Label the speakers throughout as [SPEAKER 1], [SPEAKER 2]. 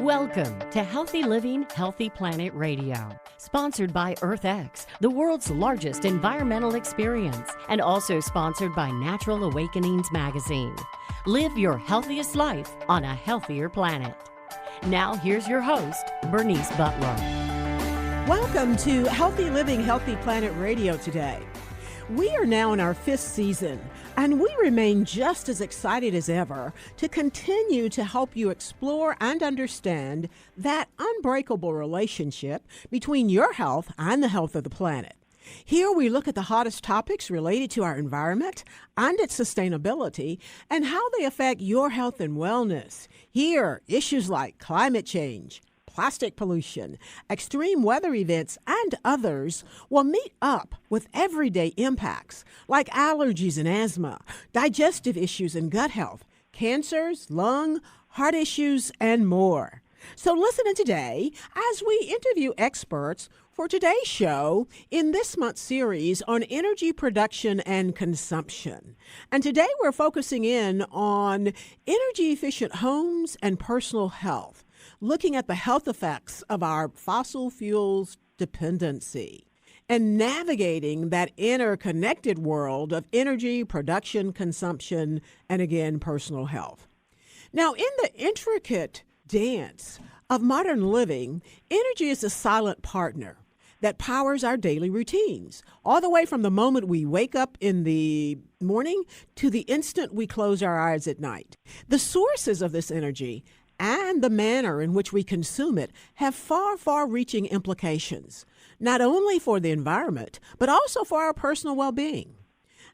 [SPEAKER 1] Welcome to Healthy Living, Healthy Planet Radio, sponsored by EarthX, the world's largest environmental experience, and also sponsored by Natural Awakenings magazine. Live your healthiest life on a healthier planet. Now, here's your host, Bernice Butler.
[SPEAKER 2] Welcome to Healthy Living, Healthy Planet Radio today. We are now in our 5th season, and we remain just as excited as ever to continue to help you explore and understand that unbreakable relationship between your health and the health of the planet. Here we look at the hottest topics related to our environment and its sustainability and how they affect your health and wellness. Here, issues like climate change, plastic pollution, extreme weather events, and others will meet up with everyday impacts like allergies and asthma, digestive issues and gut health, cancers, lung, heart issues, and more. So listen in today as we interview experts for today's show in this month's series on energy production and consumption. And today we're focusing in on energy-efficient homes and personal health, looking at the health effects of our fossil fuels dependency and navigating that interconnected world of energy, production, consumption, and again, personal health. Now, in the intricate dance of modern living, energy is a silent partner that powers our daily routines, all the way from the moment we wake up in the morning to the instant we close our eyes at night. The sources of this energy and the manner in which we consume it have far-reaching implications, not only for the environment, but also for our personal well-being.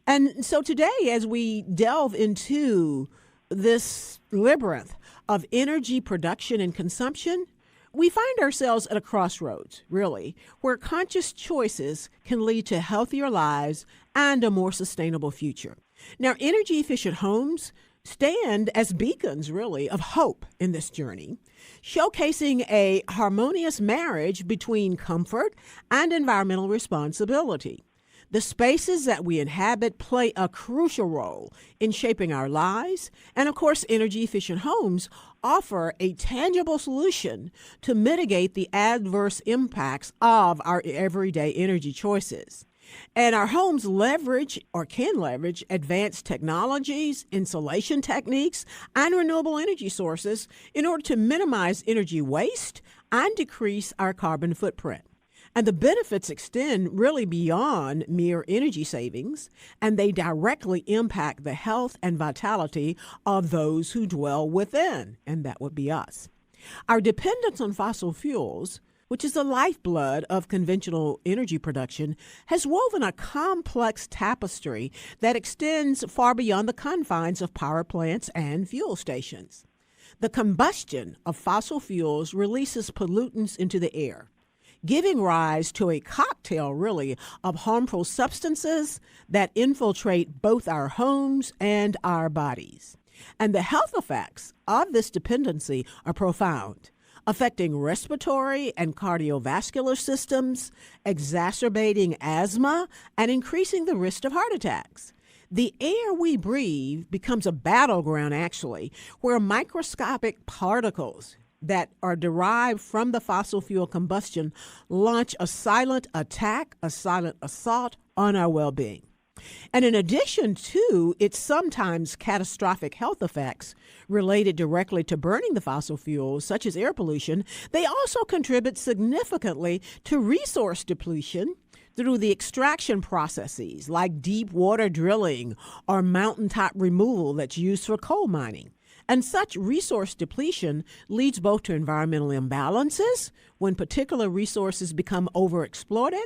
[SPEAKER 2] And so today, as we delve into this labyrinth of energy production and consumption, we find ourselves at a crossroads, really, where conscious choices can lead to healthier lives and a more sustainable future. Now, energy-efficient homes stand as beacons, really, of hope in this journey, showcasing a harmonious marriage between comfort and environmental responsibility. The spaces that we inhabit play a crucial role in shaping our lives, and of course, energy-efficient homes offer a tangible solution to mitigate the adverse impacts of our everyday energy choices. And our homes leverage or can leverage advanced technologies, insulation techniques, and renewable energy sources in order to minimize energy waste and decrease our carbon footprint. And the benefits extend really beyond mere energy savings, and they directly impact the health and vitality of those who dwell within, and that would be us. Our dependence on fossil fuels, which is the lifeblood of conventional energy production, has woven a complex tapestry that extends far beyond the confines of power plants and fuel stations. The combustion of fossil fuels releases pollutants into the air, giving rise to a cocktail, really, of harmful substances that infiltrate both our homes and our bodies. And the health effects of this dependency are profound, affecting respiratory and cardiovascular systems, exacerbating asthma, and increasing the risk of heart attacks. The air we breathe becomes a battleground, actually, where microscopic particles that are derived from the fossil fuel combustion launch a silent attack, a silent assault on our well-being. And in addition to its sometimes catastrophic health effects related directly to burning the fossil fuels, such as air pollution, they also contribute significantly to resource depletion through the extraction processes like deep water drilling or mountaintop removal that's used for coal mining. And such resource depletion leads both to environmental imbalances when particular resources become overexploited,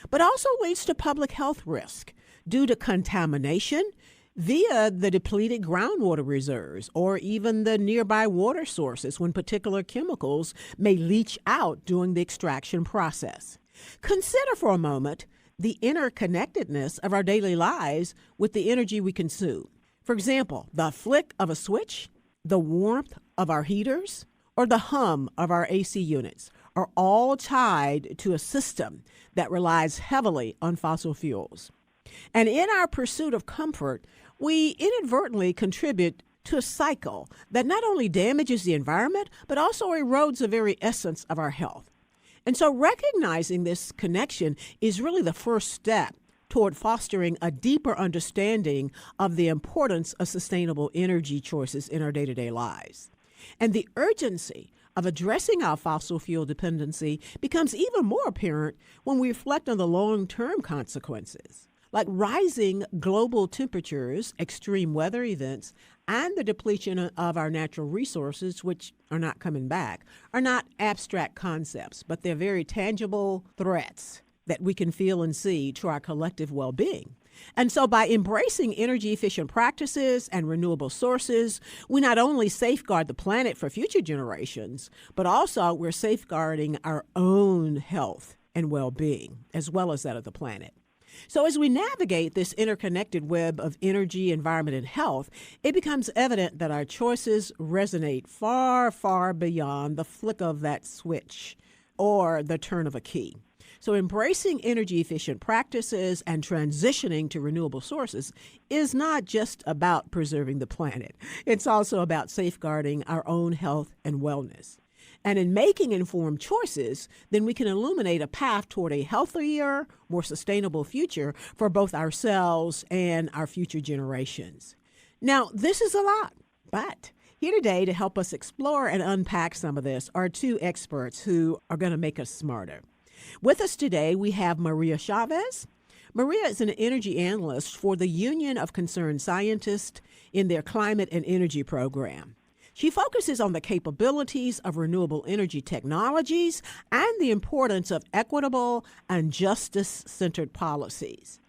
[SPEAKER 2] but also leads to public health risk due to contamination via the depleted groundwater reserves or even the nearby water sources when particular chemicals may leach out during the extraction process. Consider for a moment the interconnectedness of our daily lives with the energy we consume. For example, the flick of a switch, the warmth of our heaters, or the hum of our AC units are all tied to a system that relies heavily on fossil fuels. And in our pursuit of comfort, we inadvertently contribute to a cycle that not only damages the environment, but also erodes the very essence of our health. And so recognizing this connection is really the first step toward fostering a deeper understanding of the importance of sustainable energy choices in our day-to-day lives. And the urgency of addressing our fossil fuel dependency becomes even more apparent when we reflect on the long-term consequences, like rising global temperatures, extreme weather events, and the depletion of our natural resources, which are not coming back, are not abstract concepts, but they're very tangible threats that we can feel and see to our collective well-being. And so by embracing energy-efficient practices and renewable sources, we not only safeguard the planet for future generations, but also we're safeguarding our own health and well-being, as well as that of the planet. So as we navigate this interconnected web of energy, environment, and health, it becomes evident that our choices resonate far, far beyond the flick of that switch or the turn of a key. So embracing energy-efficient practices and transitioning to renewable sources is not just about preserving the planet. It's also about safeguarding our own health and wellness. And in making informed choices, then we can illuminate a path toward a healthier, more sustainable future for both ourselves and our future generations. Now, this is a lot, but here today to help us explore and unpack some of this are two experts who are going to make us smarter. With us today, we have Maria Chavez. Maria is an energy analyst for the Union of Concerned Scientists in their Climate and Energy program. She focuses on the capabilities of renewable energy technologies and the importance of equitable and justice-centered policies.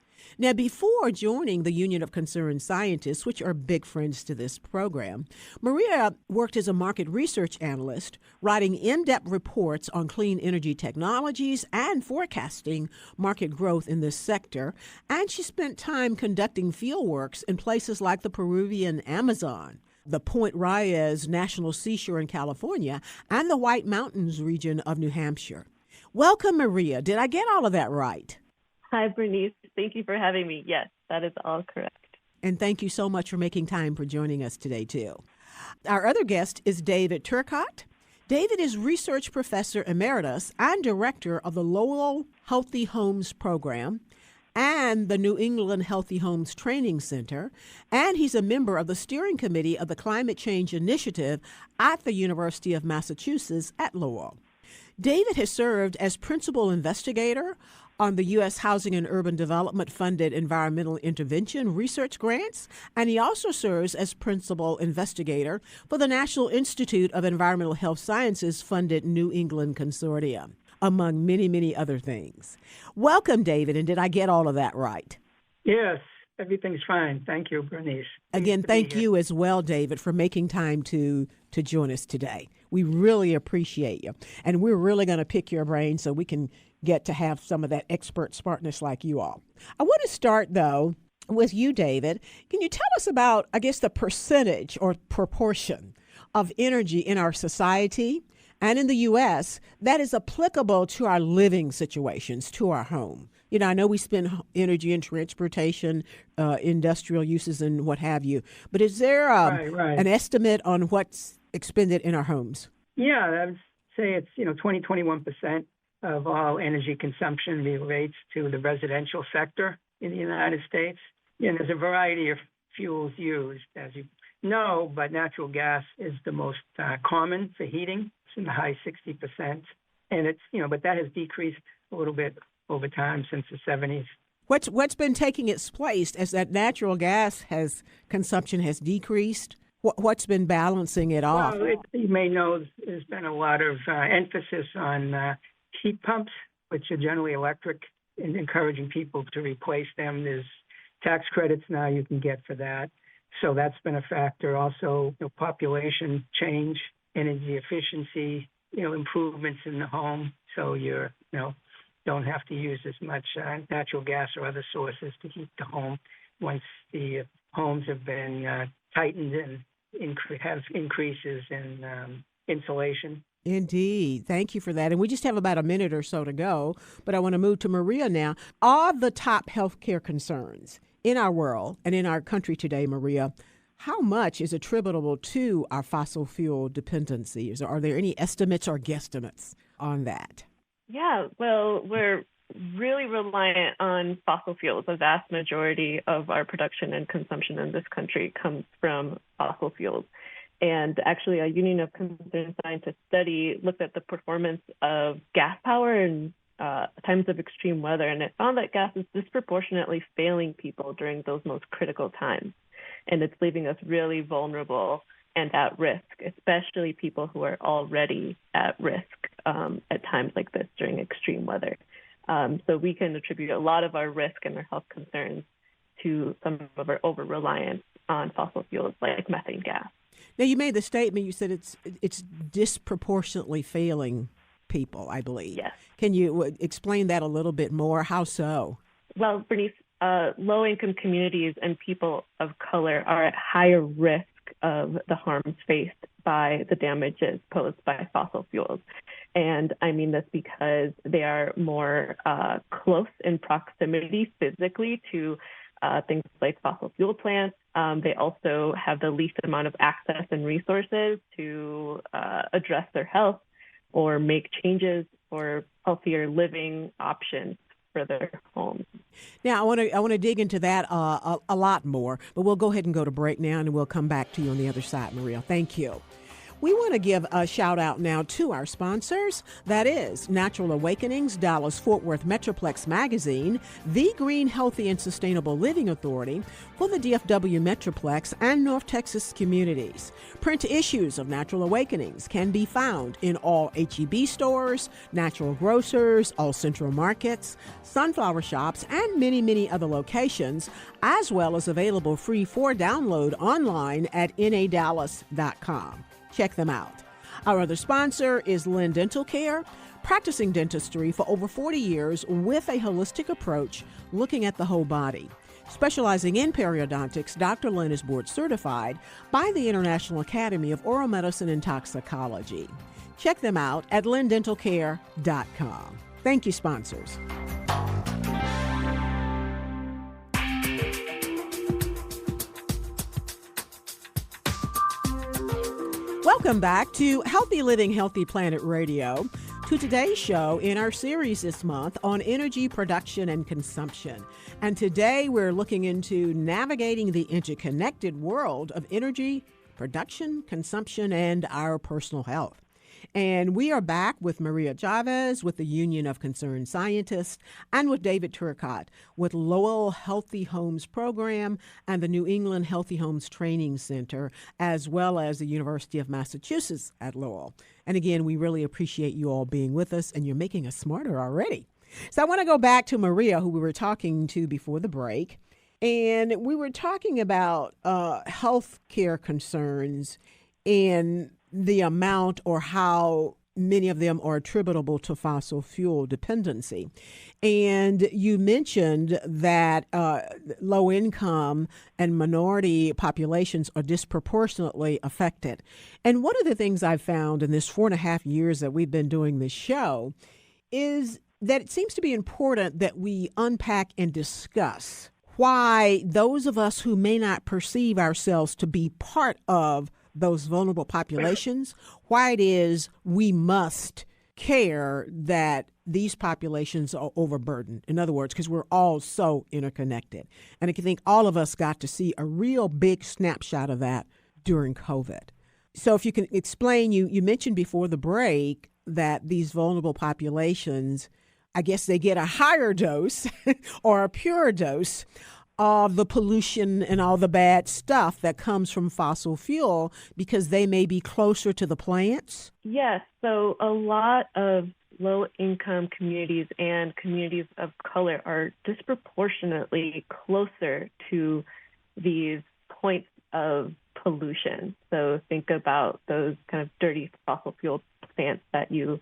[SPEAKER 2] Now, before joining the Union of Concerned Scientists, which are big friends to this program, Maria worked as a market research analyst, writing in-depth reports on clean energy technologies and forecasting market growth in this sector. And she spent time conducting fieldworks in places like the Peruvian Amazon, the Point Reyes National Seashore in California, and the White Mountains region of New Hampshire. Welcome, Maria. Did I get all of that right?
[SPEAKER 3] Hi, Bernice. Thank you for having me. Yes, that is all correct.
[SPEAKER 2] And thank you so much for making time for joining us today, too. Our other guest is David Turcotte. David is Research Professor Emeritus and Director of the Lowell Healthy Homes Program and the New England Healthy Homes Training Center, and he's a member of the steering committee of the Climate Change Initiative at the University of Massachusetts at Lowell. David has served as principal investigator on the U.S. Housing and Urban Development funded environmental intervention research grants, and he also serves as principal investigator for the National Institute of Environmental Health Sciences funded New England Consortium, among many, many other things. Welcome, David, and did I get all of that right?
[SPEAKER 4] Yes, everything's fine. Thank you, Bernice.
[SPEAKER 2] Again, thank you as well, David, for making time to join us today. We really appreciate you, and we're really going to pick your brain so we can get to have some of that expert smartness like you all. I want to start, though, with you, David. Can you tell us about, I guess, the percentage or proportion of energy in our society and in the U.S. that is applicable to our living situations, to our home? You know, I know we spend energy in transportation, industrial uses, and what have you, but is there an estimate on what's expended in our homes?
[SPEAKER 4] Yeah, I would say it's, 21% of all energy consumption relates to the residential sector in the United States. And there's a variety of fuels used, as you know, but natural gas is the most common for heating. It's in the high 60%. And it's, but that has decreased a little bit over time since the 70s.
[SPEAKER 2] What's been taking its place as that natural gas consumption has decreased? What's been balancing it off?
[SPEAKER 4] Well, you may know there's been a lot of emphasis on heat pumps, which are generally electric, and encouraging people to replace them. There's tax credits now you can get for that. So that's been a factor. Also, population change, energy efficiency, improvements in the home. So you're, don't have to use as much natural gas or other sources to heat the home once the homes have been tightened and have increases in insulation.
[SPEAKER 2] Indeed. Thank you for that. And we just have about a minute or so to go, but I want to move to Maria now. All the top healthcare concerns in our world and in our country today, Maria, How much is attributable to our fossil fuel dependencies? Are there any estimates or guesstimates on that?
[SPEAKER 3] Yeah, well, we're really reliant on fossil fuels. The vast majority of our production and consumption in this country comes from fossil fuels. And actually, a Union of Concerned Scientists study looked at the performance of gas power in times of extreme weather, and it found that gas is disproportionately failing people during those most critical times. And it's leaving us really vulnerable and at risk, especially people who are already at risk at times like this during extreme weather. So we can attribute a lot of our risk and our health concerns to some of our over-reliance on fossil fuels like methane gas.
[SPEAKER 2] Now, you made the statement, you said it's disproportionately failing people, I believe.
[SPEAKER 3] Yes.
[SPEAKER 2] Can you explain that a little bit more? How so?
[SPEAKER 3] Well, Bernice, low-income communities and people of color are at higher risk of the harms faced by the damages posed by fossil fuels. And I mean this because they are more close in proximity physically to things like fossil fuel plants. They also have the least amount of access and resources to address their health or make changes for healthier living options for their homes.
[SPEAKER 2] Now, I want to dig into that a lot more, but we'll go ahead and go to break now, and we'll come back to you on the other side, Maria. Thank you. We want to give a shout out now to our sponsors. That is Natural Awakenings, Dallas-Fort Worth Metroplex Magazine, the Green, Healthy, and Sustainable Living Authority for the DFW Metroplex and North Texas communities. Print issues of Natural Awakenings can be found in all H-E-B stores, natural grocers, all central markets, sunflower shops, and many, many other locations, as well as available free for download online at nadallas.com. Check them out. Our other sponsor is Lynn Dental Care, practicing dentistry for over 40 years with a holistic approach looking at the whole body. Specializing in periodontics, Dr. Lynn is board certified by the International Academy of Oral Medicine and Toxicology. Check them out at lynndentalcare.com. Thank you, sponsors. Welcome back to Healthy Living, Healthy Planet Radio, to today's show in our series this month on energy production and consumption. And today we're looking into navigating the interconnected world of energy production, consumption, and our personal health. And we are back with Maria Chavez with the Union of Concerned Scientists and with David Turcotte with Lowell Healthy Homes Program and the New England Healthy Homes Training Center, as well as the University of Massachusetts at Lowell. And again, we really appreciate you all being with us, and you're making us smarter already. So I want to go back to Maria, who we were talking to before the break. And we were talking about health care concerns and the amount or how many of them are attributable to fossil fuel dependency. And you mentioned that low income and minority populations are disproportionately affected. And one of the things I've found in this 4.5 years that we've been doing this show is that it seems to be important that we unpack and discuss why those of us who may not perceive ourselves to be part of those vulnerable populations, why it is we must care that these populations are overburdened. In other words, because we're all so interconnected. And I think all of us got to see a real big snapshot of that during COVID. So if you can explain, you mentioned before the break that these vulnerable populations, I guess they get a higher dose or a pure dose of the pollution and all the bad stuff that comes from fossil fuel because they may be closer to the plants?
[SPEAKER 3] Yes. So a lot of low-income communities and communities of color are disproportionately closer to these points of pollution. So think about those kind of dirty fossil fuel plants that you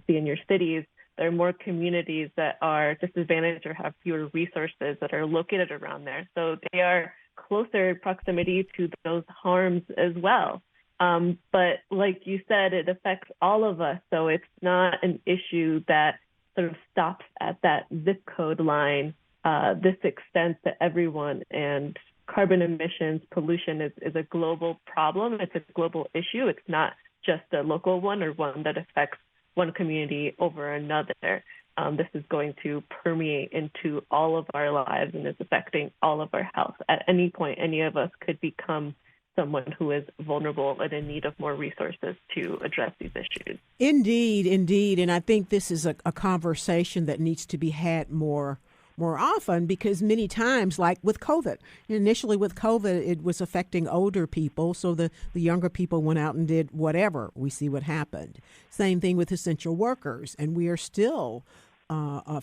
[SPEAKER 3] see in your cities. There are more communities that are disadvantaged or have fewer resources that are located around there. So they are closer proximity to those harms as well. But like you said, it affects all of us. So it's not an issue that sort of stops at that zip code line. This extends to everyone and carbon emissions, pollution is a global problem. It's a global issue. It's not just a local one or one that affects one community over another. This is going to permeate into all of our lives and is affecting all of our health. At any point, any of us could become someone who is vulnerable and in need of more resources to address these issues.
[SPEAKER 2] Indeed, indeed. And I think this is a conversation that needs to be had more often, because many times, like with COVID, initially with COVID, it was affecting older people. So the younger people went out and did whatever. We see what happened. Same thing with essential workers. And we are still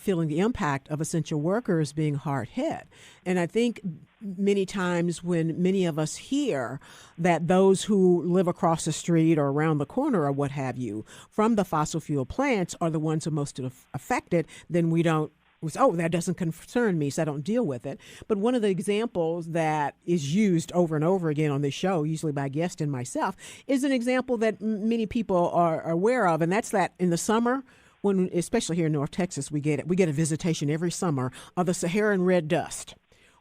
[SPEAKER 2] feeling the impact of essential workers being hard hit. And I think many times when many of us hear that those who live across the street or around the corner or what have you from the fossil fuel plants are the ones who are most affected, then we don't, that doesn't concern me, so I don't deal with it. But one of the examples that is used over and over again on this show, usually by guests and myself, is an example that many people are aware of, and that's that in the summer, when, especially here in North Texas, we get a visitation every summer of the Saharan red dust.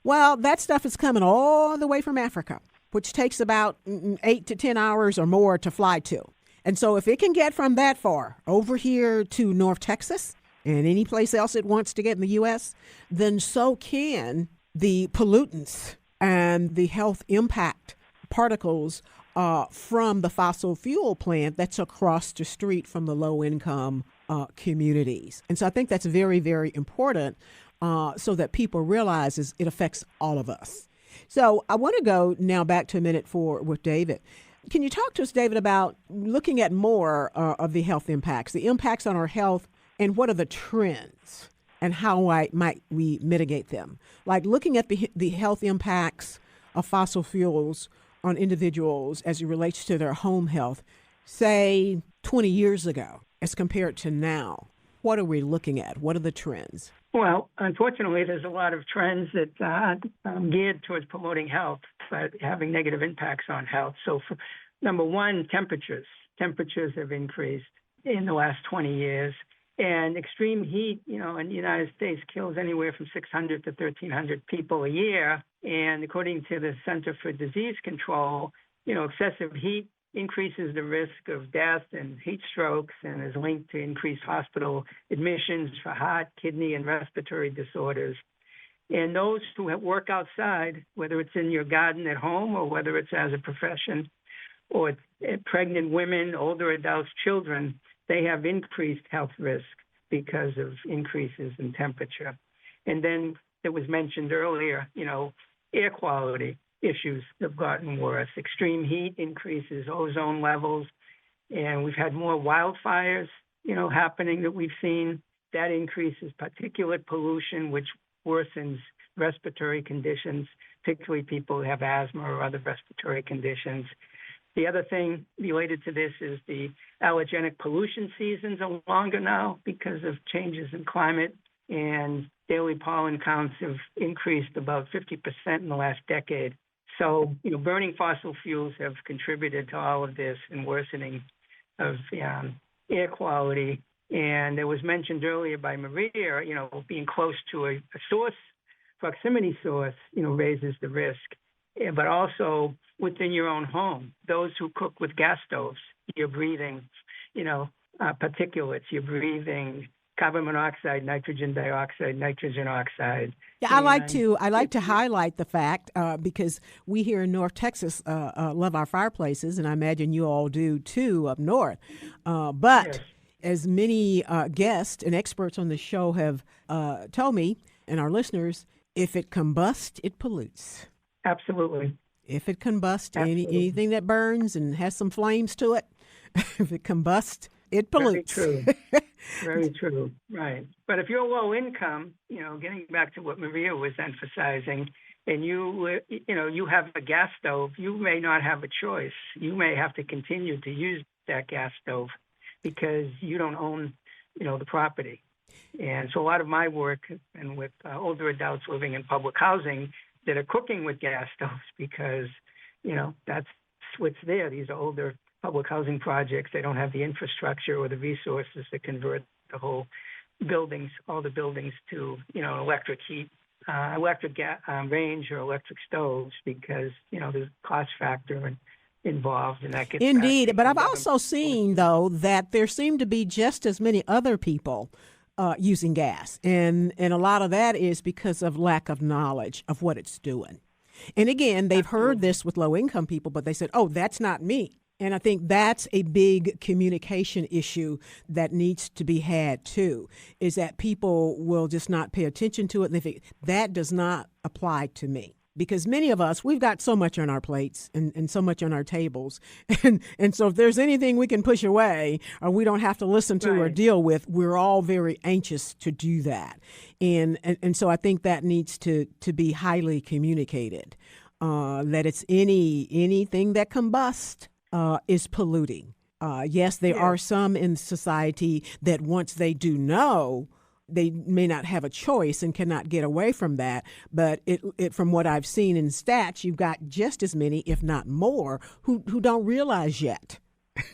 [SPEAKER 2] Well, that stuff is coming all the way from Africa, which takes about 8 to 10 hours or more to fly to. And so if it can get from that far over here to North Texas and any place else it wants to get in the U.S., then so can the pollutants and the health impact particles from the fossil fuel plant that's across the street from the low-income communities. And so I think that's very, very important so that people realize it affects all of us. So I want to go now back to a minute with David. Can you talk to us, David, about looking at more of the health impacts, the impacts on our health, and what are the trends and how might we mitigate them? Like looking at the health impacts of fossil fuels on individuals as it relates to their home health, say 20 years ago as compared to now. What are we looking at? What are the trends?
[SPEAKER 4] Well, unfortunately, there's a lot of trends that are geared towards promoting health, but having negative impacts on health. So, number one, temperatures. Temperatures have increased in the last 20 years. And extreme heat, in the United States kills anywhere from 600 to 1,300 people a year. And according to the Center for Disease Control, excessive heat increases the risk of death and heat strokes and is linked to increased hospital admissions for heart, kidney, and respiratory disorders. And those who work outside, whether it's in your garden at home or whether it's as a profession, or pregnant women, older adults, children, they have increased health risk because of increases in temperature. And then it was mentioned earlier, air quality issues have gotten worse. Extreme heat increases ozone levels, and we've had more wildfires, happening that we've seen. That increases particulate pollution, which worsens respiratory conditions, particularly people who have asthma or other respiratory conditions. The other thing related to this is the allergenic pollution seasons are longer now because of changes in climate, and daily pollen counts have increased about 50% in the last decade. So, burning fossil fuels have contributed to all of this and worsening of air quality. And it was mentioned earlier by Maria, being close to a source, proximity source, raises the risk. But also within your own home, those who cook with gas stoves, you're breathing, particulates, you're breathing carbon monoxide, nitrogen dioxide, nitrogen oxide.
[SPEAKER 2] Yeah, I like to highlight the fact because we here in North Texas love our fireplaces, and I imagine you all do too up north. But yes, as many guests and experts on the show have told me, and our listeners, if it combusts, it pollutes.
[SPEAKER 4] Absolutely.
[SPEAKER 2] If it combusts, anything that burns and has some flames to it, if it combusts, it pollutes.
[SPEAKER 4] Very true. Very true. Right. But if you're low income, getting back to what Maria was emphasizing, and you have a gas stove, you may not have a choice. You may have to continue to use that gas stove because you don't own, the property. And so a lot of my work has been with older adults living in public housing that are cooking with gas stoves because, that's what's there. These are older public housing projects. They don't have the infrastructure or the resources to convert the whole buildings, all the buildings to, electric heat electric range or electric stoves because, there's a cost factor involved, and that gets
[SPEAKER 2] Indeed, but I've also seen, though, that there seem to be just as many other people using gas, and a lot of that is because of lack of knowledge of what it's doing. And again, they've heard this with low-income people, but they said, oh, that's not me. And I think that's a big communication issue that needs to be had, too, is that people will just not pay attention to it. And they think, that does not apply to me. Because many of us, we've got so much on our plates and so much on our tables. And so if there's anything we can push away or we don't have to listen to or deal with, we're all very anxious to do that. And so I think that needs to be highly communicated, that it's anything that combusts is polluting. Yes, there are some in society that once they do know, they may not have a choice and cannot get away from that. But it from what I've seen in stats, you've got just as many, if not more, who don't realize yet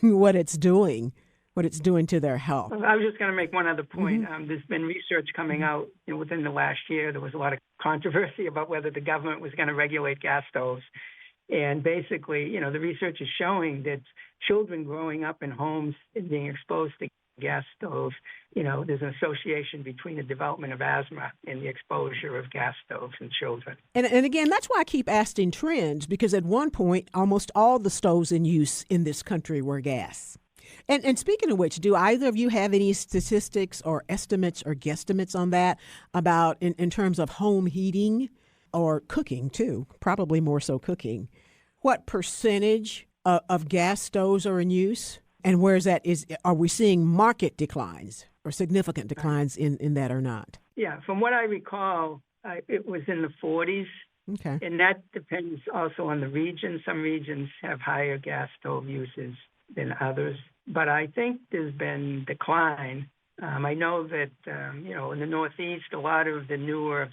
[SPEAKER 2] what it's doing to their health.
[SPEAKER 4] I was just going to make one other point. There's been research coming out within the last year. There was a lot of controversy about whether the government was going to regulate gas stoves. And basically, the research is showing that children growing up in homes and being exposed to gas stoves, there's an association between the development of asthma and the exposure of gas stoves in children.
[SPEAKER 2] And again, that's why I keep asking trends, because at one point, almost all the stoves in use in this country were gas. And speaking of which, do either of you have any statistics or estimates or guesstimates on that about in terms of home heating or cooking too, probably more so cooking, what percentage of gas stoves are in use? And where is that? Are we seeing market declines or significant declines in that or not?
[SPEAKER 4] Yeah, from what I recall, it was in the 40s.
[SPEAKER 2] Okay.
[SPEAKER 4] And that depends also on the region. Some regions have higher gas stove uses than others. But I think there's been decline. I know that, in the Northeast, a lot of the newer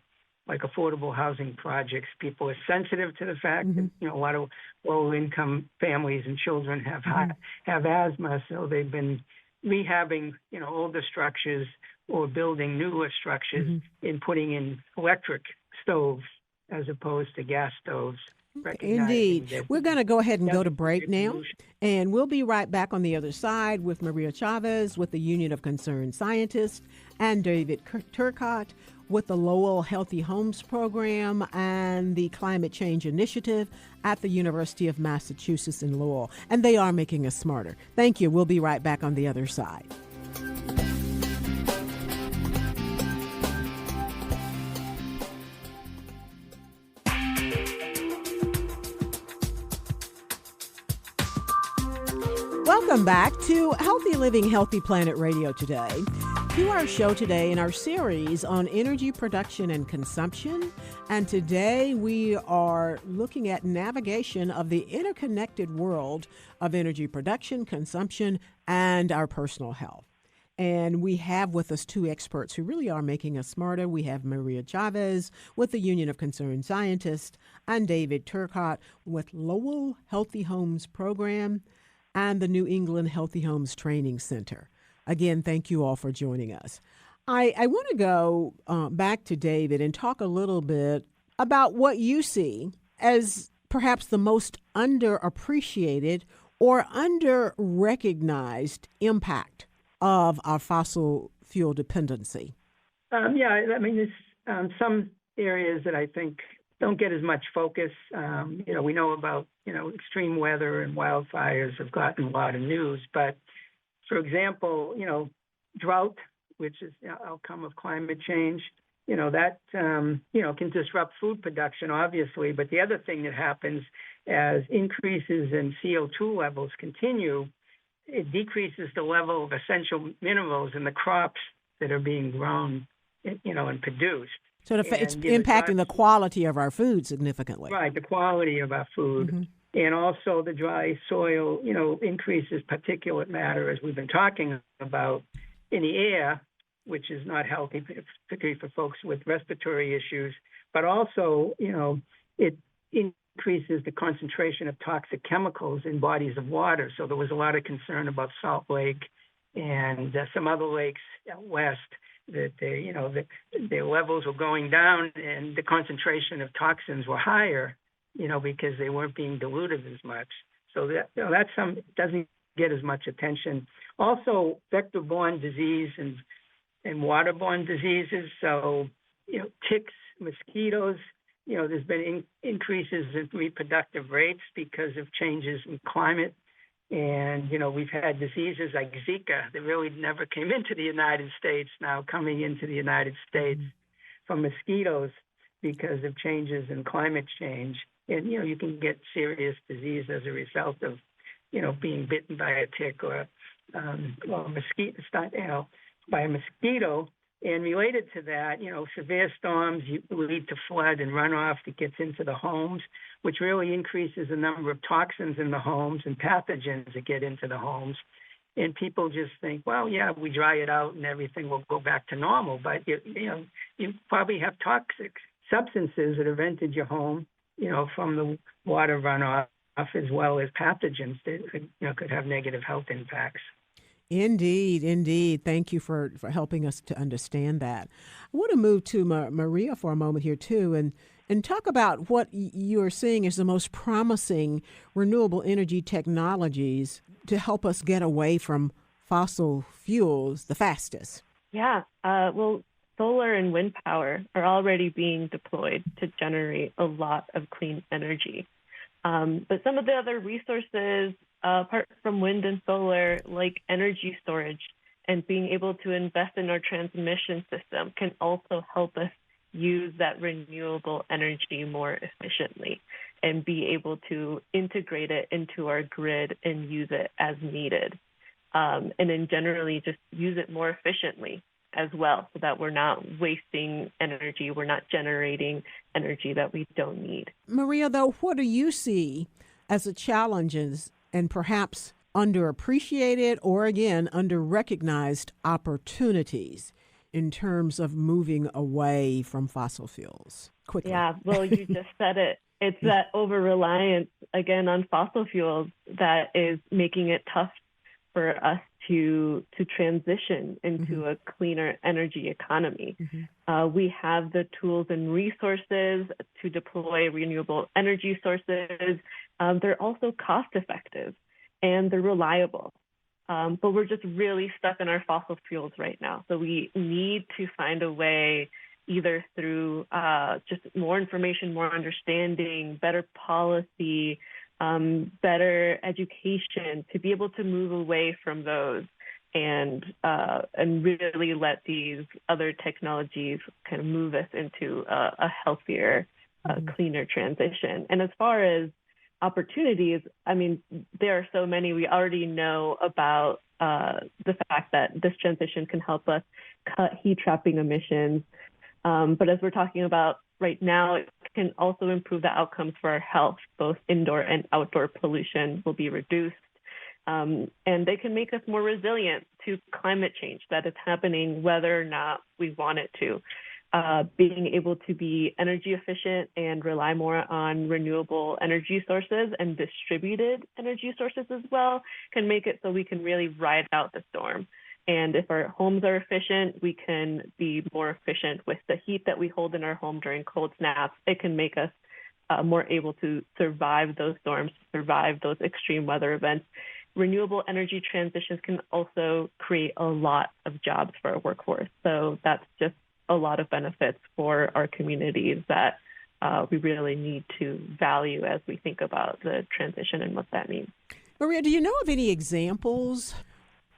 [SPEAKER 4] affordable housing projects, people are sensitive to the fact that a lot of low-income families and children have asthma, so they've been rehabbing older structures or building newer structures and putting in electric stoves as opposed to gas stoves.
[SPEAKER 2] Indeed. We're going to go ahead and go to break now, and we'll be right back on the other side with Maria Chavez with the Union of Concerned Scientists and David Turcotte with the Lowell Healthy Homes Program and the Climate Change Initiative at the University of Massachusetts in Lowell. And they are making us smarter. Thank you. We'll be right back on the other side. Welcome back to Healthy Living, Healthy Planet Radio today. To our show today in our series on energy production and consumption. And today we are looking at navigation of the interconnected world of energy production, consumption, and our personal health. And we have with us two experts who really are making us smarter. We have Maria Chavez with the Union of Concerned Scientists and David Turcotte with Lowell Healthy Homes Program and the New England Healthy Homes Training Center. Again, thank you all for joining us. I want to go back to David and talk a little bit about what you see as perhaps the most underappreciated or under-recognized impact of our fossil fuel dependency.
[SPEAKER 4] There's some areas that I think don't get as much focus. We know about, extreme weather and wildfires have gotten a lot of news. But, for example, drought, which is the outcome of climate change, that, can disrupt food production, obviously. But the other thing that happens as increases in CO2 levels continue, it decreases the level of essential minerals in the crops that are being grown, and produced.
[SPEAKER 2] So it's impacting the quality of our food significantly.
[SPEAKER 4] Right, the quality of our food. Mm-hmm. And also the dry soil, increases particulate matter, as we've been talking about, in the air, which is not healthy, particularly for folks with respiratory issues. But also, it increases the concentration of toxic chemicals in bodies of water. So there was a lot of concern about Salt Lake and some other lakes out west that their levels were going down and the concentration of toxins were higher, because they weren't being diluted as much. So that's doesn't get as much attention. Also, vector-borne disease and waterborne diseases. So, ticks, mosquitoes. There's been increases in reproductive rates because of changes in climate. And, we've had diseases like Zika that really never came into the United States, now coming into the United States from mosquitoes because of changes in climate change. And, you can get serious disease as a result of, being bitten by a tick or mosquito, by a mosquito. And related to that, severe storms lead to flood and runoff that gets into the homes, which really increases the number of toxins in the homes and pathogens that get into the homes. And people just think, well, yeah, we dry it out and everything will go back to normal. But, you probably have toxic substances that have entered your home, from the water runoff, as well as pathogens that, could have negative health impacts.
[SPEAKER 2] Indeed, indeed. Thank you for helping us to understand that. I want to move to Maria for a moment here, too, and talk about what you're seeing as the most promising renewable energy technologies to help us get away from fossil fuels the fastest.
[SPEAKER 3] Yeah. Well, solar and wind power are already being deployed to generate a lot of clean energy. But some of the other resources, apart from wind and solar, like energy storage and being able to invest in our transmission system, can also help us use that renewable energy more efficiently and be able to integrate it into our grid and use it as needed. And then generally just use it more efficiently as well, so that we're not wasting energy, we're not generating energy that we don't need.
[SPEAKER 2] Maria, though, what do you see as the challenges and perhaps underappreciated or, again, under-recognized opportunities in terms of moving away from fossil fuels? Quickly.
[SPEAKER 3] Yeah, well, you just said it. It's that over-reliance, again, on fossil fuels that is making it tough for us to transition into a cleaner energy economy. We have the tools and resources to deploy renewable energy sources. They're also cost effective and they're reliable. But we're just really stuck in our fossil fuels right now. So we need to find a way, either through just more information, more understanding, better policy, better education, to be able to move away from those and really let these other technologies kind of move us into a healthier, cleaner transition. And as far as opportunities, I mean, there are so many. We already know about the fact that this transition can help us cut heat trapping emissions. But as we're talking about right now, it can also improve the outcomes for our health. Both indoor and outdoor pollution will be reduced. And they can make us more resilient to climate change that is happening whether or not we want it to. Being able to be energy efficient and rely more on renewable energy sources and distributed energy sources as well can make it so we can really ride out the storm. And if our homes are efficient, we can be more efficient with the heat that we hold in our home during cold snaps. It can make us more able to survive those storms, survive those extreme weather events. Renewable energy transitions can also create a lot of jobs for our workforce. So that's just a lot of benefits for our communities that we really need to value as we think about the transition and what that means.
[SPEAKER 2] Maria, do you know of any examples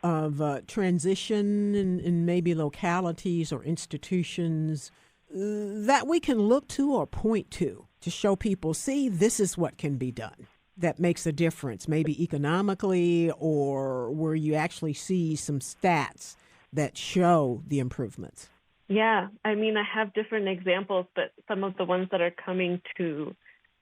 [SPEAKER 2] of transition in maybe localities or institutions that we can look to or point to show people, see, this is what can be done that makes a difference, maybe economically, or where you actually see some stats that show the improvements?
[SPEAKER 3] Yeah, I mean, I have different examples, but some of the ones that are coming to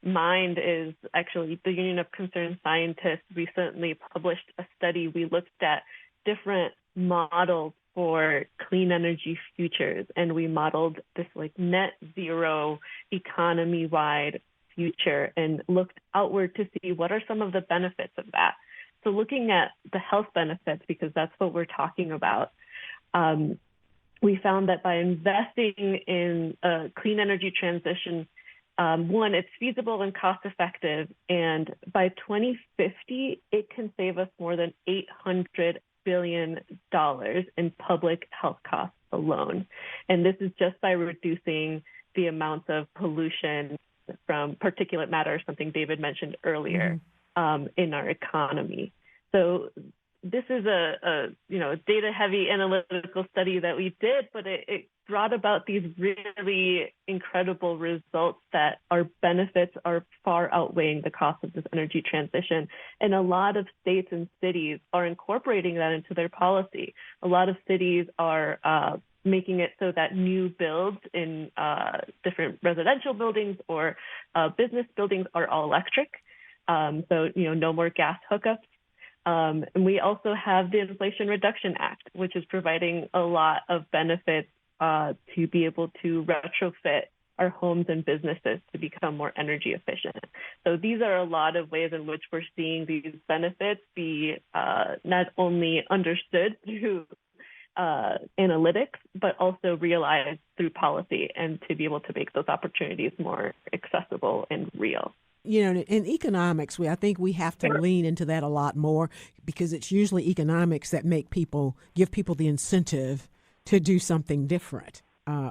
[SPEAKER 3] mind is actually the Union of Concerned Scientists recently published a study. We looked at different models for clean energy futures, and we modeled this like net zero economy-wide future and looked outward to see what are some of the benefits of that. So looking at the health benefits, because that's what we're talking about, we found that by investing in a clean energy transition, one, it's feasible and cost effective. And by 2050, it can save us more than $800 billion in public health costs alone. And this is just by reducing the amounts of pollution from particulate matter, something David mentioned earlier, in our economy. So this is a data-heavy analytical study that we did, but it brought about these really incredible results that our benefits are far outweighing the cost of this energy transition. And a lot of states and cities are incorporating that into their policy. A lot of cities are making it so that new builds in different residential buildings or business buildings are all electric. So, no more gas hookups. And we also have the Inflation Reduction Act, which is providing a lot of benefits to be able to retrofit our homes and businesses to become more energy efficient. So these are a lot of ways in which we're seeing these benefits be not only understood through analytics, but also realized through policy, and to be able to make those opportunities more accessible and real.
[SPEAKER 2] In economics, I think we have to lean into that a lot more, because it's usually economics that give people the incentive to do something different,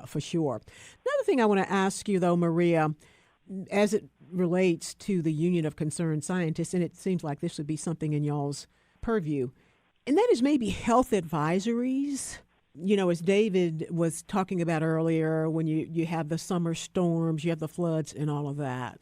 [SPEAKER 2] for sure. Another thing I want to ask you, though, Maria, as it relates to the Union of Concerned Scientists, and it seems like this would be something in y'all's purview, and that is maybe health advisories. As David was talking about earlier, when you have the summer storms, you have the floods and all of that.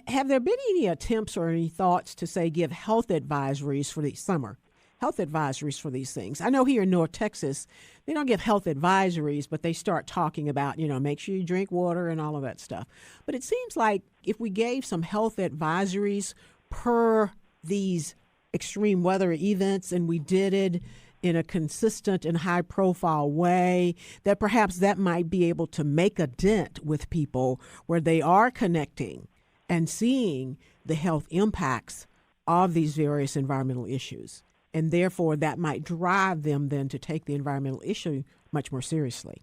[SPEAKER 2] Have there been any attempts or any thoughts to, say, give health advisories for the summer? Health advisories for these things. I know here in North Texas, they don't give health advisories, but they start talking about, make sure you drink water and all of that stuff. But it seems like if we gave some health advisories per these extreme weather events, and we did it in a consistent and high-profile way, that perhaps that might be able to make a dent with people where they are connecting and seeing the health impacts of these various environmental issues. And therefore, that might drive them then to take the environmental issue much more seriously.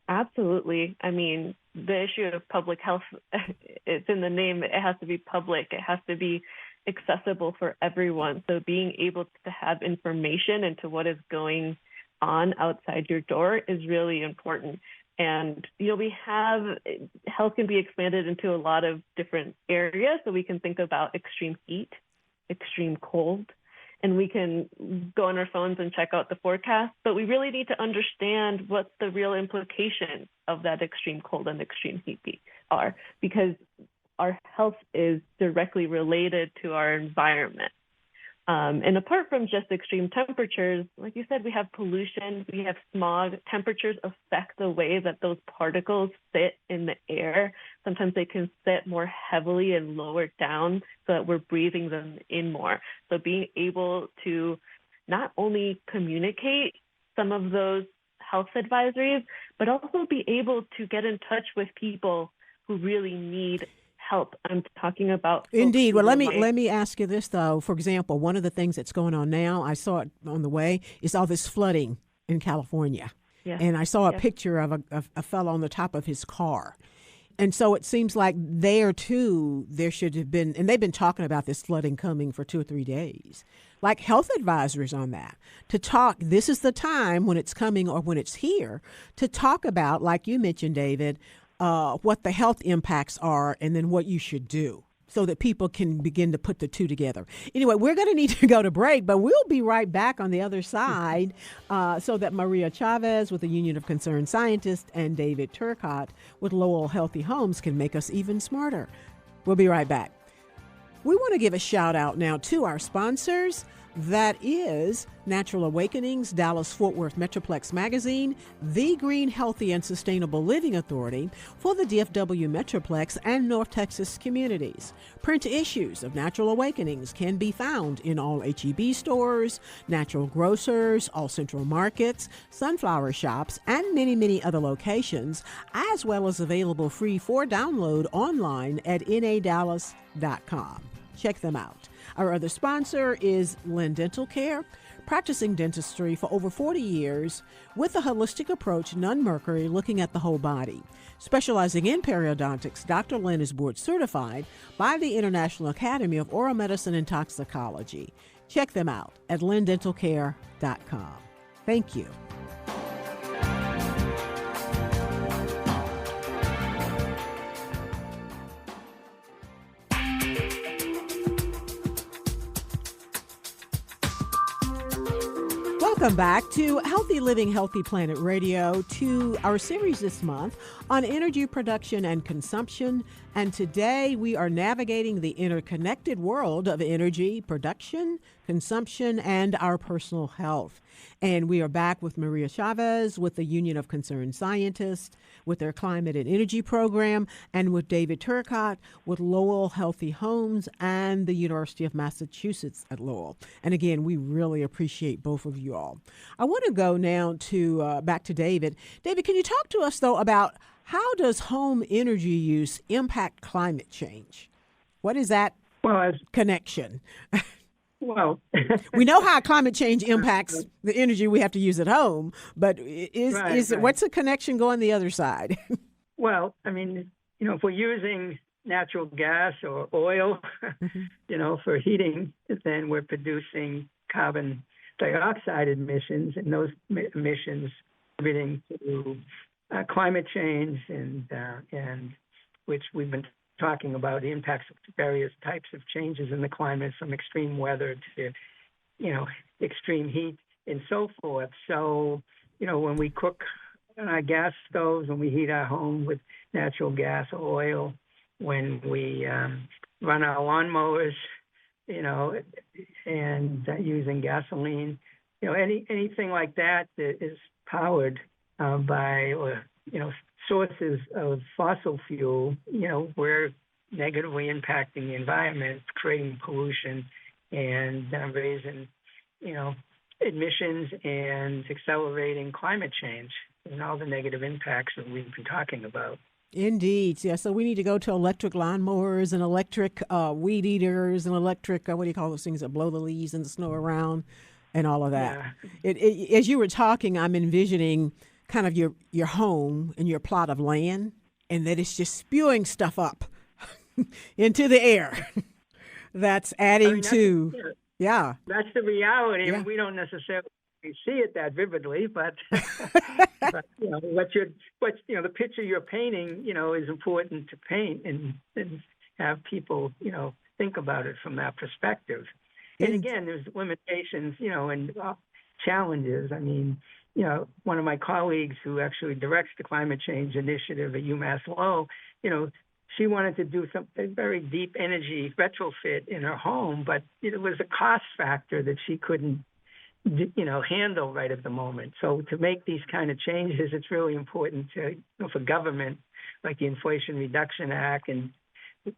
[SPEAKER 3] Absolutely. I mean, the issue of public health, it's in the name. It has to be public. It has to be accessible for everyone. So being able to have information into what is going on outside your door is really important. And, we have health can be expanded into a lot of different areas. So we can think about extreme heat, extreme cold, and we can go on our phones and check out the forecast. But we really need to understand what the real implications of that extreme cold and extreme heat are, because our health is directly related to our environment. And apart from just extreme temperatures, like you said, we have pollution, we have smog. Temperatures affect the way that those particles sit in the air. Sometimes they can sit more heavily and lower down so that we're breathing them in more. So being able to not only communicate some of those health advisories, but also be able to get in touch with people who really need help. I'm talking about.
[SPEAKER 2] Indeed. Well, let me ask you this, though. For example, one of the things that's going on now, I saw it on the way, is all this flooding in California. Yes. And I saw a picture of a fellow on the top of his car. And so it seems like there, too, there should have been, and they've been talking about this flooding coming for 2 or 3 days, like health advisories on that, to talk, this is the time when it's coming or when it's here, to talk about, like you mentioned, David, what the health impacts are, and then what you should do so that people can begin to put the two together. Anyway, we're going to need to go to break, but we'll be right back on the other side so that Maria Chavez with the Union of Concerned Scientists and David Turcotte with Lowell Healthy Homes can make us even smarter. We'll be right back. We want to give a shout out now to our sponsors. That is Natural Awakenings, Dallas-Fort Worth Metroplex Magazine, The Green, Healthy, and Sustainable Living Authority for the DFW Metroplex and North Texas communities. Print issues of Natural Awakenings can be found in all H-E-B stores, natural grocers, all central markets, sunflower shops, and many, many other locations, as well as available free for download online at nadallas.com. Check them out. Our other sponsor is Lynn Dental Care, practicing dentistry for over 40 years with a holistic approach, none mercury, looking at the whole body. Specializing in periodontics, Dr. Lynn is board certified by the International Academy of Oral Medicine and Toxicology. Check them out at lindentalcare.com. Thank you. Welcome back to Healthy Living, Healthy Planet Radio, to our series this month on energy production and consumption. And today we are navigating the interconnected world of energy production, consumption, and our personal health. And we are back with Maria Chavez with the Union of Concerned Scientists, with their Climate and Energy Program, and with David Turcotte with Lowell Healthy Homes and the University of Massachusetts at Lowell. And again, we really appreciate both of you all. I want to go now to back to David. David, can you talk to us, though, about how does home energy use impact climate change? What is that connection?
[SPEAKER 4] Well,
[SPEAKER 2] we know how climate change impacts the energy we have to use at home, but what's the connection going the other side?
[SPEAKER 4] Well, I mean, if we're using natural gas or oil, for heating, then we're producing carbon dioxide emissions, and those emissions contributing to climate change, and which we've been talking about the impacts of various types of changes in the climate, from extreme weather to, extreme heat and so forth. So, when we cook on our gas stoves, when we heat our home with natural gas or oil, when we run our lawnmowers, and using gasoline, anything like that is powered by, sources of fossil fuel, we're negatively impacting the environment, creating pollution, and raising, emissions and accelerating climate change and all the negative impacts that we've been talking about.
[SPEAKER 2] Indeed. Yeah. So we need to go to electric lawnmowers and electric weed eaters and electric, what do you call those things that blow the leaves and the snow around and all of that. Yeah. As you were talking, I'm envisioning kind of your home and your plot of land, and that it's just spewing stuff up into the air. That's adding
[SPEAKER 4] That's the reality.
[SPEAKER 2] Yeah.
[SPEAKER 4] I mean, we don't necessarily see it that vividly, but, but the picture you're painting, is important to paint and have people, think about it from that perspective. And again, there's limitations, and challenges. I mean, one of my colleagues who actually directs the climate change initiative at UMass Lowell, she wanted to do something very deep energy retrofit in her home, but it was a cost factor that she couldn't, handle right at the moment. So to make these kind of changes, it's really important to, for government, like the Inflation Reduction Act, and,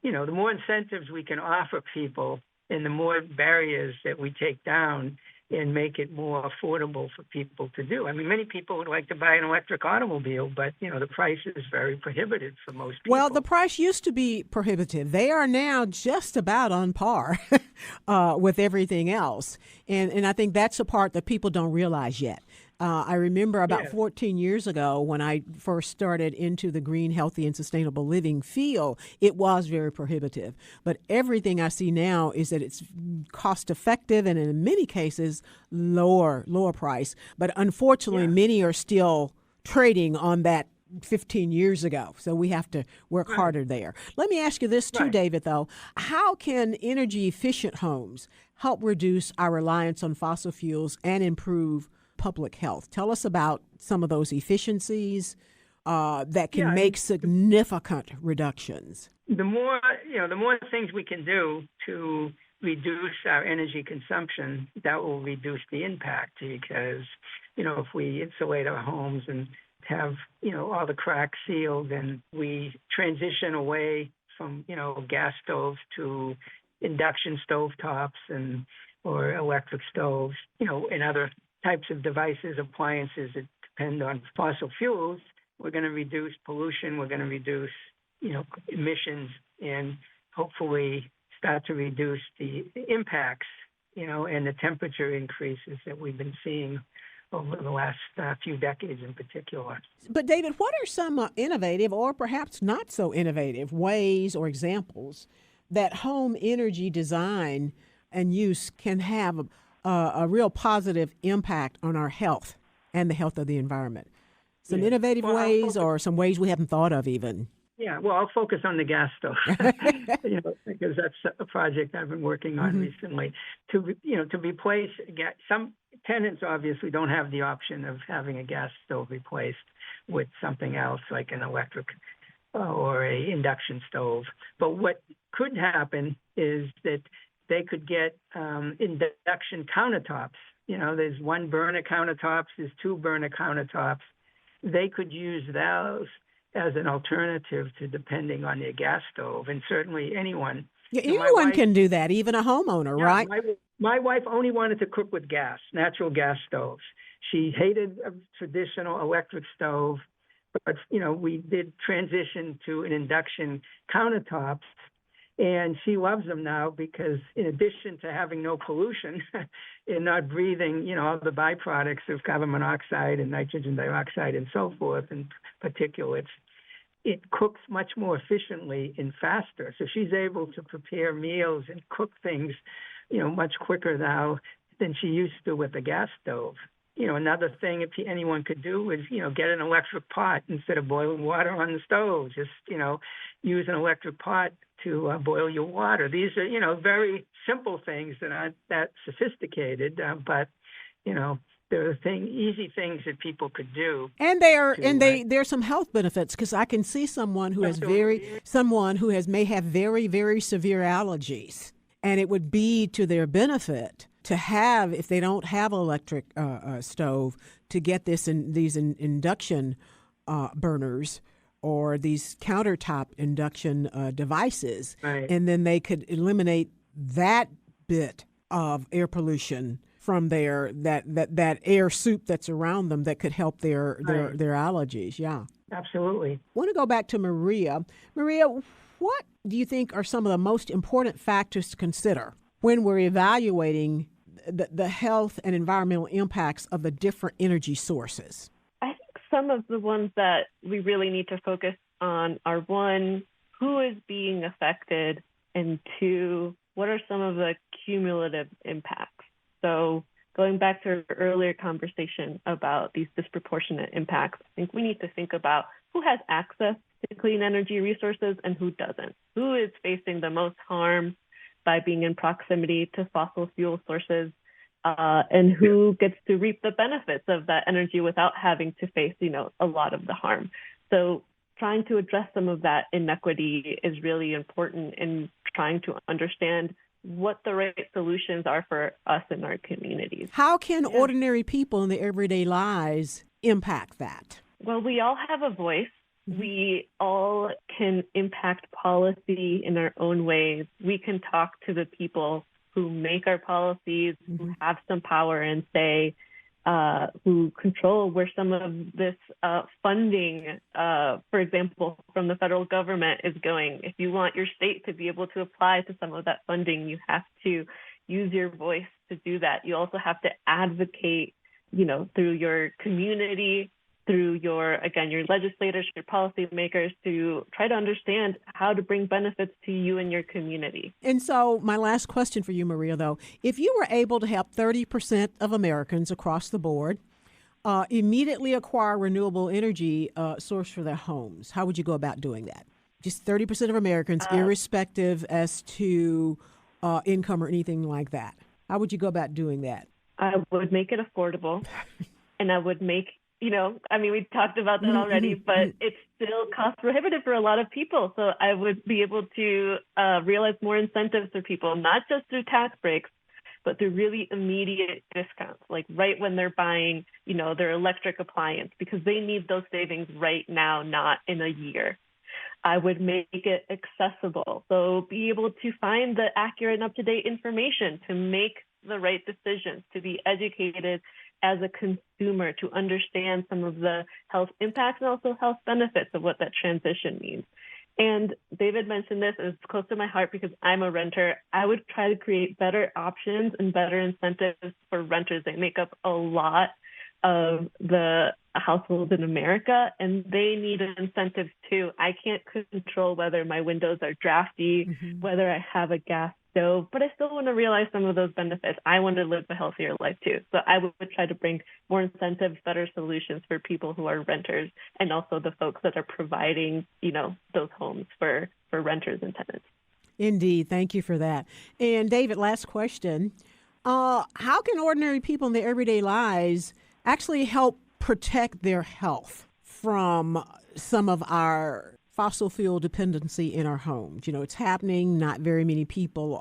[SPEAKER 4] the more incentives we can offer people and the more barriers that we take down and make it more affordable for people to do. I mean, many people would like to buy an electric automobile, but, the price is very prohibitive for most people.
[SPEAKER 2] Well, the price used to be prohibitive. They are now just about on par with everything else. And I think that's a part that people don't realize yet. I remember about 14 years ago when I first started into the green, healthy, and sustainable living field, it was very prohibitive. But everything I see now is that it's cost effective and in many cases lower price. But unfortunately, many are still trading on that 15 years ago. So we have to work harder there. Let me ask you this too, David, though. How can energy efficient homes help reduce our reliance on fossil fuels and improve public health? Tell us about some of those efficiencies that can make significant reductions.
[SPEAKER 4] The more things we can do to reduce our energy consumption, that will reduce the impact, because, if we insulate our homes and have, all the cracks sealed, and we transition away from, gas stoves to induction stovetops or electric stoves, and other types of devices, appliances that depend on fossil fuels, we're going to reduce pollution, we're going to reduce, emissions, and hopefully start to reduce the impacts, and the temperature increases that we've been seeing over the last few decades in particular.
[SPEAKER 2] But David, what are some innovative or perhaps not so innovative ways or examples that home energy design and use can have a real positive impact on our health and the health of the environment? Some innovative ways or some ways we haven't thought of even?
[SPEAKER 4] Yeah, well, I'll focus on the gas stove, because that's a project I've been working on recently. To replace some tenants obviously don't have the option of having a gas stove replaced with something else like an electric or a induction stove. But what could happen is that they could get induction countertops. There's one burner countertops, there's two burner countertops. They could use those as an alternative to depending on their gas stove, and certainly anyone.
[SPEAKER 2] Yeah, anyone can do that, even a homeowner, right?
[SPEAKER 4] My wife only wanted to cook with gas, natural gas stoves. She hated a traditional electric stove, but we did transition to an induction countertops, and she loves them now because in addition to having no pollution and not breathing, all the byproducts of carbon monoxide and nitrogen dioxide and so forth and particulates, it cooks much more efficiently and faster. So she's able to prepare meals and cook things, much quicker now than she used to with a gas stove. Another thing anyone could do is, get an electric pot instead of boiling water on the stove. Just, use an electric pot to boil your water. These are, very simple things that aren't that sophisticated, but, there are easy things that people could do.
[SPEAKER 2] And there's some health benefits, because I can see someone who may have very, very severe allergies, and it would be to their benefit to have, if they don't have an electric stove, to get these induction burners or these countertop induction devices,
[SPEAKER 4] right.
[SPEAKER 2] And then they could eliminate that bit of air pollution from that air soup that's around them that could help their allergies. Yeah,
[SPEAKER 4] absolutely.
[SPEAKER 2] I want to go back to Maria. Maria, what do you think are some of the most important factors to consider when we're evaluating the health and environmental impacts of the different energy sources?
[SPEAKER 3] I think some of the ones that we really need to focus on are, one, who is being affected, and two, what are some of the cumulative impacts? So going back to our earlier conversation about these disproportionate impacts, I think we need to think about who has access to clean energy resources and who doesn't. Who is facing the most harm by being in proximity to fossil fuel sources, and who gets to reap the benefits of that energy without having to face, a lot of the harm. So trying to address some of that inequity is really important in trying to understand what the right solutions are for us in our communities.
[SPEAKER 2] How can ordinary people in their everyday lives impact that?
[SPEAKER 3] Well, we all have a voice. We all can impact policy in our own ways. We can talk to the people who make our policies, who have some power and say, who control where some of this funding, for example, from the federal government is going. If you want your state to be able to apply to some of that funding, you have to use your voice to do that. You also have to advocate, through your community, through your legislators, your policymakers, to try to understand how to bring benefits to you and your community.
[SPEAKER 2] And so my last question for you, Maria, though, if you were able to help 30% of Americans across the board immediately acquire renewable energy source for their homes, how would you go about doing that? Just 30% of Americans, irrespective as to income or anything like that. How would you go about doing that?
[SPEAKER 3] I would make it affordable, and I would make we talked about that already, but it's still cost prohibitive for a lot of people. So I would be able to realize more incentives for people, not just through tax breaks, but through really immediate discounts, like right when they're buying, their electric appliance, because they need those savings right now, not in a year. I would make it accessible. So be able to find the accurate and up-to-date information to make the right decisions, to be educated as a consumer, to understand some of the health impacts and also health benefits of what that transition means. And David mentioned this, and it's close to my heart because I'm a renter. I would try to create better options and better incentives for renters. They make up a lot of the households in America, and they need incentives too. I can't control whether my windows are drafty, whether I have a gas stove, but I still want to realize some of those benefits. I want to live a healthier life too. So I would try to bring more incentives, better solutions for people who are renters, and also the folks that are providing, those homes for renters and tenants.
[SPEAKER 2] Indeed. Thank you for that. And David, last question. How can ordinary people in their everyday lives actually help protect their health from some of our fossil fuel dependency in our homes? It's happening. Not very many people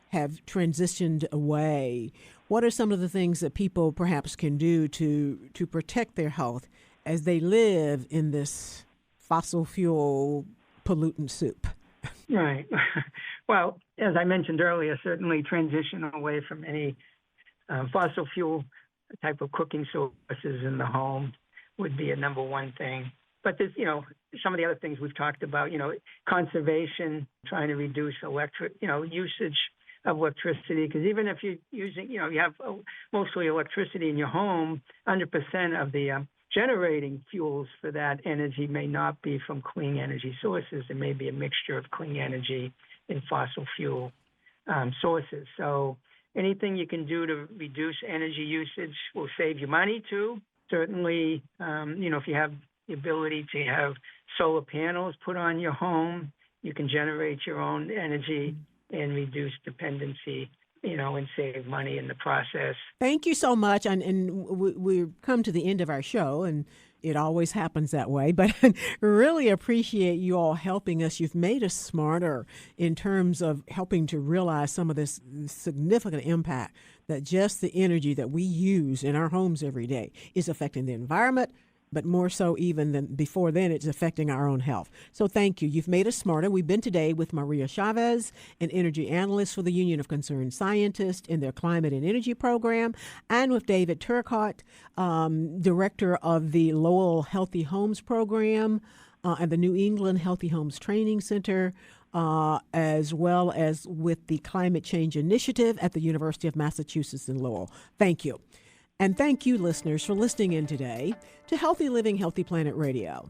[SPEAKER 2] have transitioned away. What are some of the things that people perhaps can do to protect their health as they live in this fossil fuel pollutant soup?
[SPEAKER 4] Right. Well, as I mentioned earlier, certainly transition away from any fossil fuel type of cooking sources in the home would be a number one thing. But there's, some of the other things we've talked about, conservation, trying to reduce usage of electricity. Because even if you're using, you have mostly electricity in your home, 100% of the generating fuels for that energy may not be from clean energy sources. It may be a mixture of clean energy and fossil fuel sources. So anything you can do to reduce energy usage will save you money too. Certainly, if you have the ability to have solar panels put on your home, you can generate your own energy and reduce dependency, and save money in the process.
[SPEAKER 2] Thank you so much. And we've come to the end of our show, and it always happens that way. But I really appreciate you all helping us. You've made us smarter in terms of helping to realize some of this significant impact that just the energy that we use in our homes every day is affecting the environment, but more so even than before then, it's affecting our own health. So thank you. You've made us smarter. We've been today with Maria Chavez, an energy analyst for the Union of Concerned Scientists in their Climate and Energy Program, and with David Turcotte, director of the Lowell Healthy Homes Program and the New England Healthy Homes Training Center, as well as with the Climate Change Initiative at the University of Massachusetts in Lowell. Thank you. And thank you, listeners, for listening in today to Healthy Living, Healthy Planet Radio.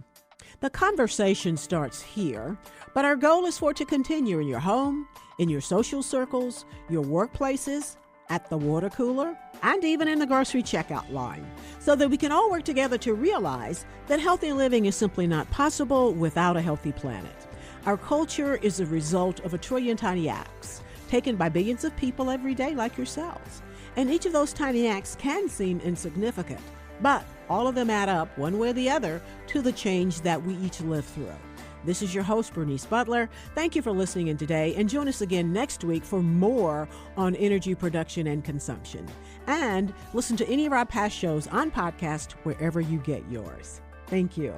[SPEAKER 2] The conversation starts here, but our goal is for it to continue in your home, in your social circles, your workplaces, at the water cooler, and even in the grocery checkout line, so that we can all work together to realize that healthy living is simply not possible without a healthy planet. Our culture is a result of 1 trillion tiny acts taken by billions of people every day like yourselves. And each of those tiny acts can seem insignificant, but all of them add up, one way or the other, to the change that we each live through. This is your host, Bernice Butler. Thank you for listening in today, and join us again next week for more on energy production and consumption. And listen to any of our past shows on podcast wherever you get yours. Thank you.